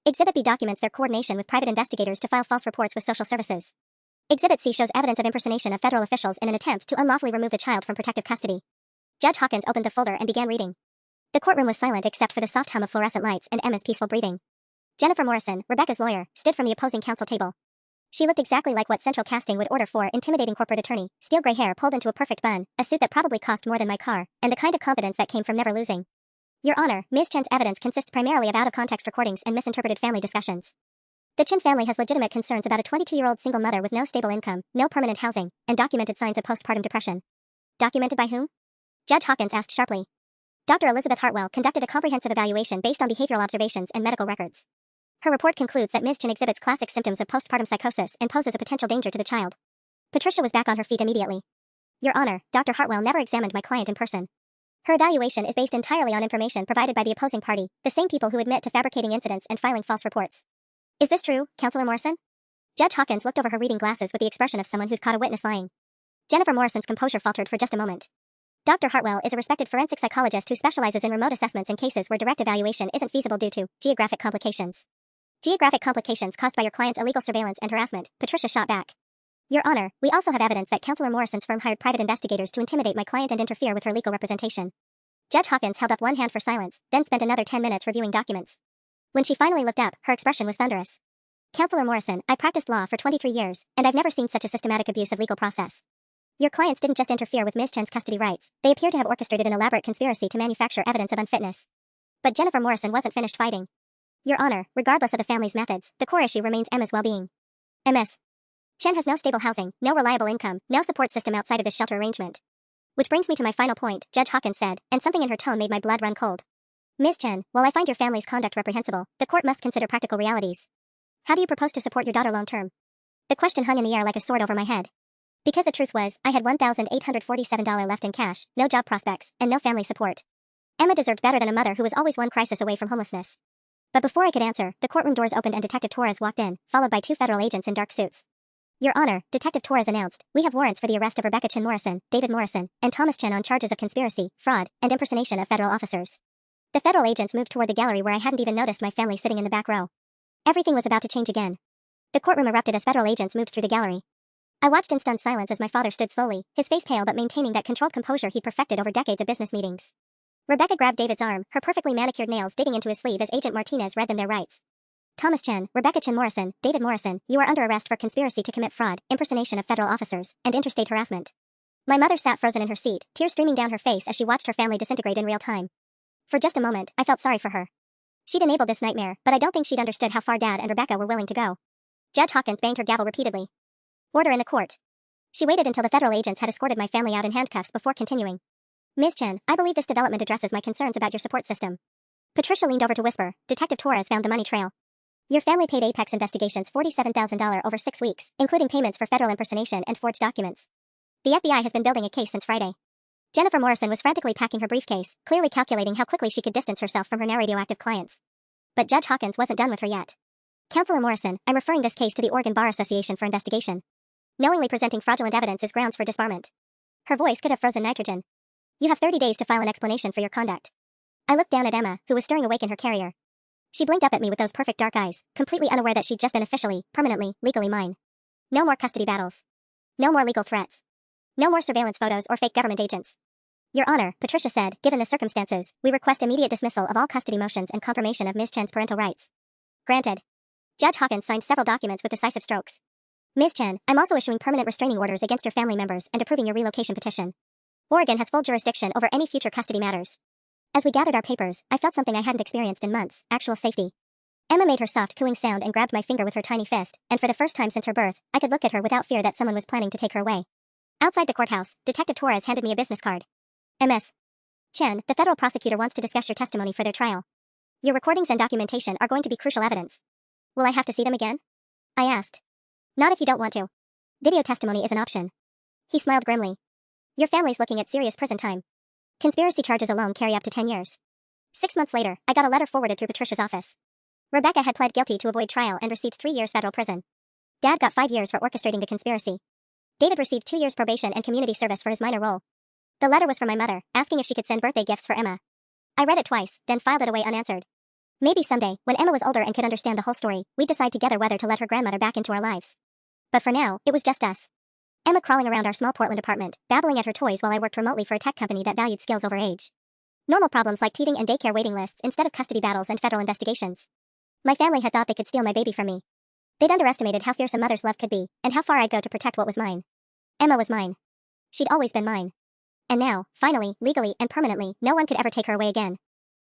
Exhibit B documents their coordination with private investigators to file false reports with social services. Exhibit C shows evidence of impersonation of federal officials in an attempt to unlawfully remove the child from protective custody. Judge Hawkins opened the folder and began reading. The courtroom was silent except for the soft hum of fluorescent lights and Emma's peaceful breathing. Jennifer Morrison, Rebecca's lawyer, stood from the opposing counsel table. She looked exactly like what Central Casting would order for intimidating corporate attorney, steel gray hair pulled into a perfect bun, a suit that probably cost more than my car, and the kind of confidence that came from never losing. Your Honor, Ms. Chen's evidence consists primarily of out-of-context recordings and misinterpreted family discussions. The Chen family has legitimate concerns about a 22-year-old single mother with no stable income, no permanent housing, and documented signs of postpartum depression. Documented by whom? Judge Hawkins asked sharply. Dr. Elizabeth Hartwell conducted a comprehensive evaluation based on behavioral observations and medical records. Her report concludes that Ms. Chen exhibits classic symptoms of postpartum psychosis and poses a potential danger to the child. Patricia was back on her feet immediately. Your Honor, Dr. Hartwell never examined my client in person. Her evaluation is based entirely on information provided by the opposing party, the same people who admit to fabricating incidents and filing false reports. Is this true, Counselor Morrison? Judge Hawkins looked over her reading glasses with the expression of someone who'd caught a witness lying. Jennifer Morrison's composure faltered for just a moment. Dr. Hartwell is a respected forensic psychologist who specializes in remote assessments in cases where direct evaluation isn't feasible due to geographic complications. Geographic complications caused by your client's illegal surveillance and harassment, Patricia shot back. Your Honor, we also have evidence that Counselor Morrison's firm hired private investigators to intimidate my client and interfere with her legal representation. Judge Hawkins held up one hand for silence, then spent another 10 minutes reviewing documents. When she finally looked up, her expression was thunderous. Counselor Morrison, I practiced law for 23 years, and I've never seen such a systematic abuse of legal process. Your clients didn't just interfere with Ms. Chen's custody rights, they appear to have orchestrated an elaborate conspiracy to manufacture evidence of unfitness. But Jennifer Morrison wasn't finished fighting. Your Honor, regardless of the family's methods, the core issue remains Emma's well-being. Ms. Chen has no stable housing, no reliable income, no support system outside of this shelter arrangement. Which brings me to my final point, Judge Hawkins said, and something in her tone made my blood run cold. Ms. Chen, while I find your family's conduct reprehensible, the court must consider practical realities. How do you propose to support your daughter long-term? The question hung in the air like a sword over my head. Because the truth was, I had $1,847 left in cash, no job prospects, and no family support. Emma deserved better than a mother who was always one crisis away from homelessness. But before I could answer, the courtroom doors opened and Detective Torres walked in, followed by 2 federal agents in dark suits. Your Honor, Detective Torres announced, we have warrants for the arrest of Rebecca Chen Morrison, David Morrison, and Thomas Chen on charges of conspiracy, fraud, and impersonation of federal officers. The federal agents moved toward the gallery where I hadn't even noticed my family sitting in the back row. Everything was about to change again. The courtroom erupted as federal agents moved through the gallery. I watched in stunned silence as my father stood slowly, his face pale but maintaining that controlled composure he'd perfected over decades of business meetings. Rebecca grabbed David's arm, her perfectly manicured nails digging into his sleeve as Agent Martinez read them their rights. Thomas Chen, Rebecca Chen Morrison, David Morrison, you are under arrest for conspiracy to commit fraud, impersonation of federal officers, and interstate harassment. My mother sat frozen in her seat, tears streaming down her face as she watched her family disintegrate in real time. For just a moment, I felt sorry for her. She'd enabled this nightmare, but I don't think she'd understood how far Dad and Rebecca were willing to go. Judge Hawkins banged her gavel repeatedly. Order in the court. She waited until the federal agents had escorted my family out in handcuffs before continuing. Ms. Chen, I believe this development addresses my concerns about your support system. Patricia leaned over to whisper, Detective Torres found the money trail. Your family paid Apex Investigations $47,000 over 6 weeks, including payments for federal impersonation and forged documents. The FBI has been building a case since Friday. Jennifer Morrison was frantically packing her briefcase, clearly calculating how quickly she could distance herself from her now radioactive clients. But Judge Hawkins wasn't done with her yet. Counselor Morrison, I'm referring this case to the Oregon Bar Association for investigation. Knowingly presenting fraudulent evidence is grounds for disbarment. Her voice could have frozen nitrogen. You have 30 days to file an explanation for your conduct. I looked down at Emma, who was stirring awake in her carrier. She blinked up at me with those perfect dark eyes, completely unaware that she'd just been officially, permanently, legally mine. No more custody battles. No more legal threats. No more surveillance photos or fake government agents. Your Honor, Patricia said, given the circumstances, we request immediate dismissal of all custody motions and confirmation of Ms. Chen's parental rights. Granted. Judge Hawkins signed several documents with decisive strokes. Ms. Chen, I'm also issuing permanent restraining orders against your family members and approving your relocation petition. Oregon has full jurisdiction over any future custody matters. As we gathered our papers, I felt something I hadn't experienced in months, actual safety. Emma made her soft cooing sound and grabbed my finger with her tiny fist, and for the first time since her birth, I could look at her without fear that someone was planning to take her away. Outside the courthouse, Detective Torres handed me a business card. Ms. Chen, the federal prosecutor wants to discuss your testimony for their trial. Your recordings and documentation are going to be crucial evidence. Will I have to see them again? I asked. Not if you don't want to. Video testimony is an option. He smiled grimly. Your family's looking at serious prison time. Conspiracy charges alone carry up to 10 years. 6 months later, I got a letter forwarded through Patricia's office. Rebecca had pled guilty to avoid trial and received 3 years federal prison. Dad got 5 years for orchestrating the conspiracy. David received 2 years probation and community service for his minor role. The letter was from my mother, asking if she could send birthday gifts for Emma. I read it twice, then filed it away unanswered. Maybe someday, when Emma was older and could understand the whole story, we'd decide together whether to let her grandmother back into our lives. But for now, it was just us. Emma crawling around our small Portland apartment, babbling at her toys while I worked remotely for a tech company that valued skills over age. Normal problems like teething and daycare waiting lists instead of custody battles and federal investigations. My family had thought they could steal my baby from me. They'd underestimated how fierce a mother's love could be, and how far I'd go to protect what was mine. Emma was mine. She'd always been mine. And now, finally, legally and permanently, no one could ever take her away again.